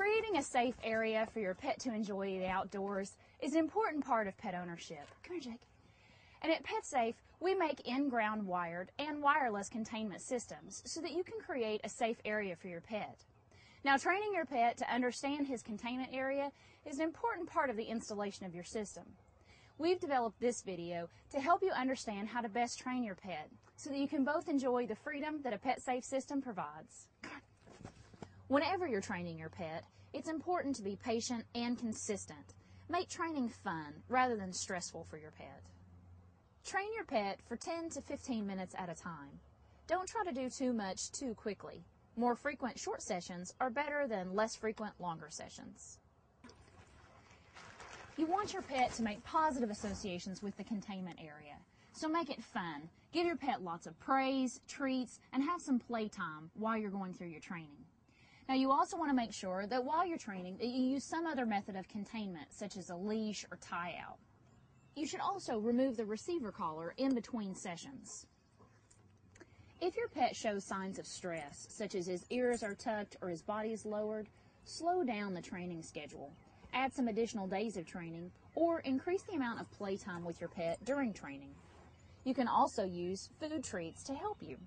Creating a safe area for your pet to enjoy the outdoors is an important part of pet ownership. Come here, Jake. And at PetSafe, we make in-ground wired and wireless containment systems so that you can create a safe area for your pet. Now, training your pet to understand his containment area is an important part of the installation of your system. We've developed this video to help you understand how to best train your pet so that you can both enjoy the freedom that a PetSafe system provides. Whenever you're training your pet, it's important to be patient and consistent. Make training fun rather than stressful for your pet. Train your pet for 10 to 15 minutes at a time. Don't try to do too much too quickly. More frequent short sessions are better than less frequent longer sessions. You want your pet to make positive associations with the containment area, so make it fun. Give your pet lots of praise, treats, and have some playtime while you're going through your training. Now, you also want to make sure that while you're training that you use some other method of containment, such as a leash or tie-out. You should also remove the receiver collar in between sessions. If your pet shows signs of stress, such as his ears are tucked or his body is lowered, slow down the training schedule. Add some additional days of training, or increase the amount of playtime with your pet during training. You can also use food treats to help you.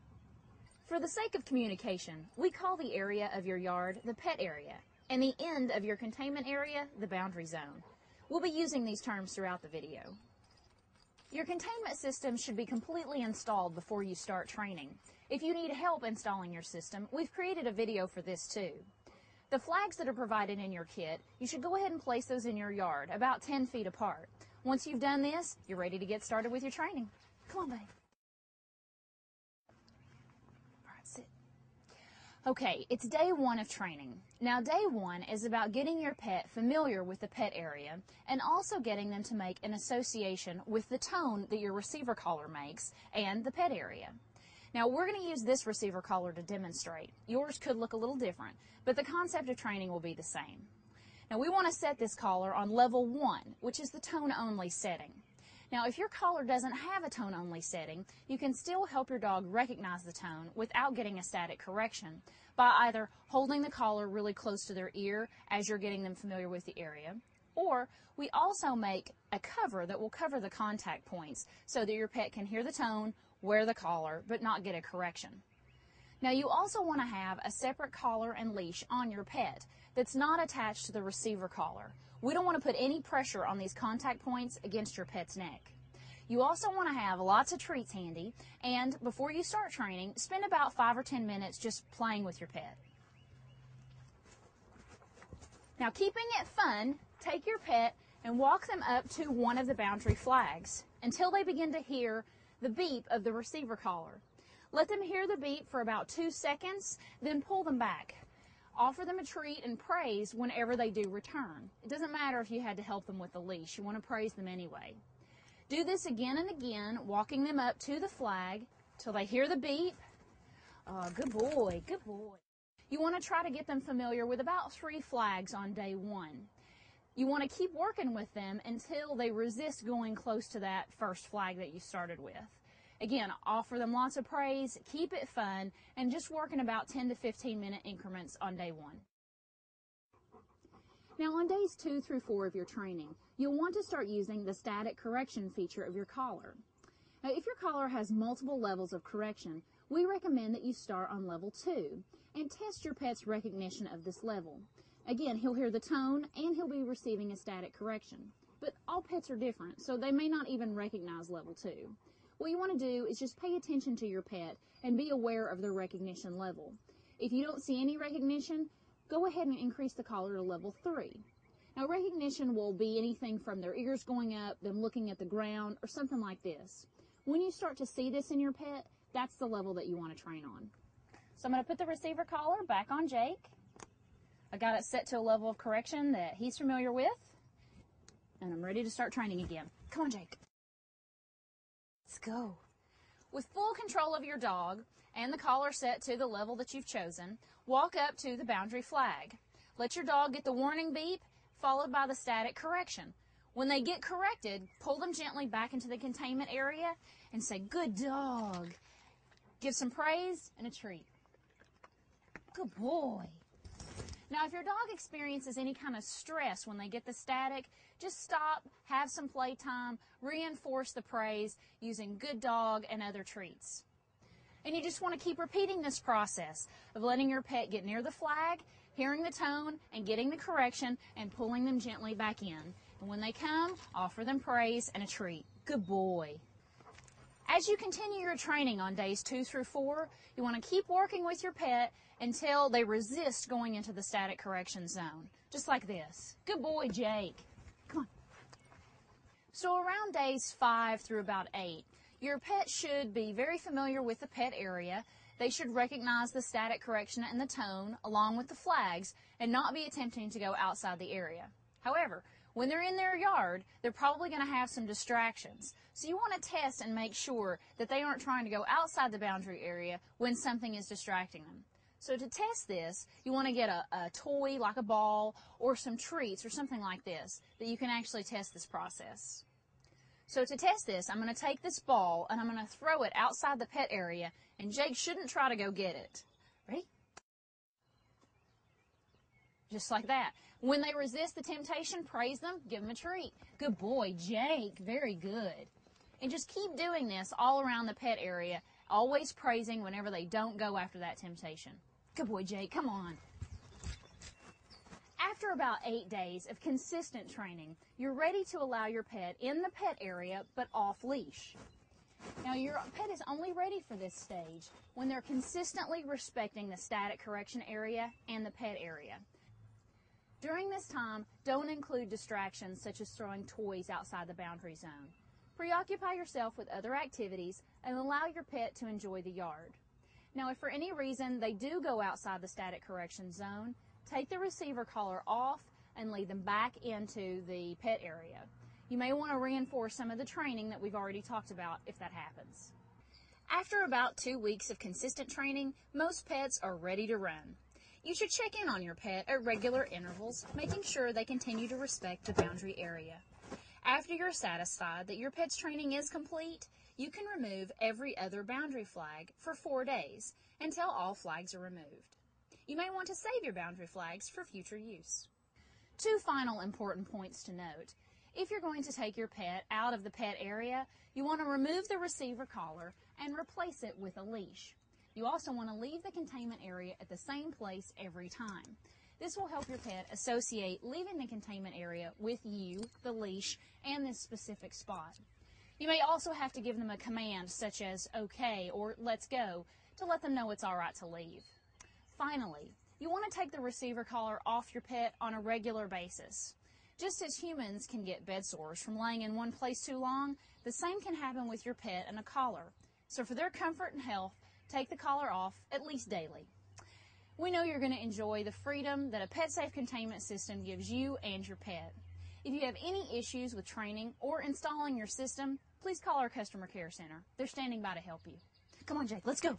For the sake of communication, we call the area of your yard the pet area, and the end of your containment area the boundary zone. We'll be using these terms throughout the video. Your containment system should be completely installed before you start training. If you need help installing your system, we've created a video for this too. The flags that are provided in your kit, you should go ahead and place those in your yard, about 10 feet apart. Once you've done this, you're ready to get started with your training. Come on, babe. All right, sit. Okay, it's day one of training. Now, day one is about getting your pet familiar with the pet area and also getting them to make an association with the tone that your receiver collar makes and the pet area. Now, we're going to use this receiver collar to demonstrate. Yours could look a little different, but the concept of training will be the same. Now, we want to set this collar on level 1, which is the tone-only setting. Now, if your collar doesn't have a tone-only setting, you can still help your dog recognize the tone without getting a static correction by either holding the collar really close to their ear as you're getting them familiar with the area, or we also make a cover that will cover the contact points so that your pet can hear the tone, wear the collar, but not get a correction. Now, you also want to have a separate collar and leash on your pet that's not attached to the receiver collar. We don't want to put any pressure on these contact points against your pet's neck. You also want to have lots of treats handy, and before you start training, spend about 5 or 10 minutes just playing with your pet. Now, keeping it fun, take your pet and walk them up to one of the boundary flags until they begin to hear the beep of the receiver collar. Let them hear the beep for about 2 seconds, then pull them back. Offer them a treat and praise whenever they do return. It doesn't matter if you had to help them with the leash. You want to praise them anyway. Do this again and again, walking them up to the flag till they hear the beep. Oh, good boy, good boy. You want to try to get them familiar with about 3 flags on day 1. You want to keep working with them until they resist going close to that first flag that you started with. Again, offer them lots of praise, keep it fun, and just work in about 10 to 15 minute increments on day 1. Now, on days 2 through 4 of your training, you'll want to start using the static correction feature of your collar. Now, if your collar has multiple levels of correction, we recommend that you start on level 2 and test your pet's recognition of this level. Again, he'll hear the tone and he'll be receiving a static correction. But all pets are different, so they may not even recognize level 2. What you want to do is just pay attention to your pet and be aware of their recognition level. If you don't see any recognition, go ahead and increase the collar to level 3. Now, recognition will be anything from their ears going up, them looking at the ground, or something like this. When you start to see this in your pet, that's the level that you want to train on. So I'm going to put the receiver collar back on Jake. I got it set to a level of correction that he's familiar with, and I'm ready to start training again. Come on, Jake. Let's go. With full control of your dog and the collar set to the level that you've chosen, walk up to the boundary flag. Let your dog get the warning beep, followed by the static correction. When they get corrected, pull them gently back into the containment area and say, "Good dog." Give some praise and a treat. Good boy. Now, if your dog experiences any kind of stress when they get the static, just stop, have some playtime, reinforce the praise using good dog and other treats. And you just want to keep repeating this process of letting your pet get near the flag, hearing the tone, and getting the correction, and pulling them gently back in. And when they come, offer them praise and a treat. Good boy. As you continue your training on days 2 through 4, you want to keep working with your pet until they resist going into the static correction zone. Just like this. Good boy, Jake. Come on. So around days 5 through about 8, your pet should be very familiar with the pet area. They should recognize the static correction and the tone along with the flags and not be attempting to go outside the area. However, when they're in their yard, they're probably going to have some distractions. So you want to test and make sure that they aren't trying to go outside the boundary area when something is distracting them. So to test this, you want to get a toy like a ball or some treats or something like this that you can actually test this process. So to test this, I'm going to take this ball and I'm going to throw it outside the pet area, and Jake shouldn't try to go get it. Ready? Just like that. When they resist the temptation, praise them, give them a treat. Good boy, Jake. Very good. And just keep doing this all around the pet area, always praising whenever they don't go after that temptation. Good boy, Jake. Come on. After about 8 days of consistent training, you're ready to allow your pet in the pet area but off leash. Now, your pet is only ready for this stage when they're consistently respecting the static correction area and the pet area. During this time, don't include distractions such as throwing toys outside the boundary zone. Preoccupy yourself with other activities and allow your pet to enjoy the yard. Now, if for any reason they do go outside the static correction zone, take the receiver collar off and lead them back into the pet area. You may want to reinforce some of the training that we've already talked about if that happens. After about 2 weeks of consistent training, most pets are ready to run. You should check in on your pet at regular intervals, making sure they continue to respect the boundary area. After you're satisfied that your pet's training is complete, you can remove every other boundary flag for 4 days until all flags are removed. You may want to save your boundary flags for future use. 2 final important points to note. If you're going to take your pet out of the pet area, you want to remove the receiver collar and replace it with a leash. You also want to leave the containment area at the same place every time. This will help your pet associate leaving the containment area with you, the leash, and this specific spot. You may also have to give them a command such as okay or let's go to let them know it's all right to leave. Finally, you want to take the receiver collar off your pet on a regular basis. Just as humans can get bed sores from laying in one place too long, the same can happen with your pet and a collar. So for their comfort and health, take the collar off at least daily. We know you're going to enjoy the freedom that a pet-safe containment system gives you and your pet. If you have any issues with training or installing your system, please call our customer care center. They're standing by to help you. Come on, Jake, let's go.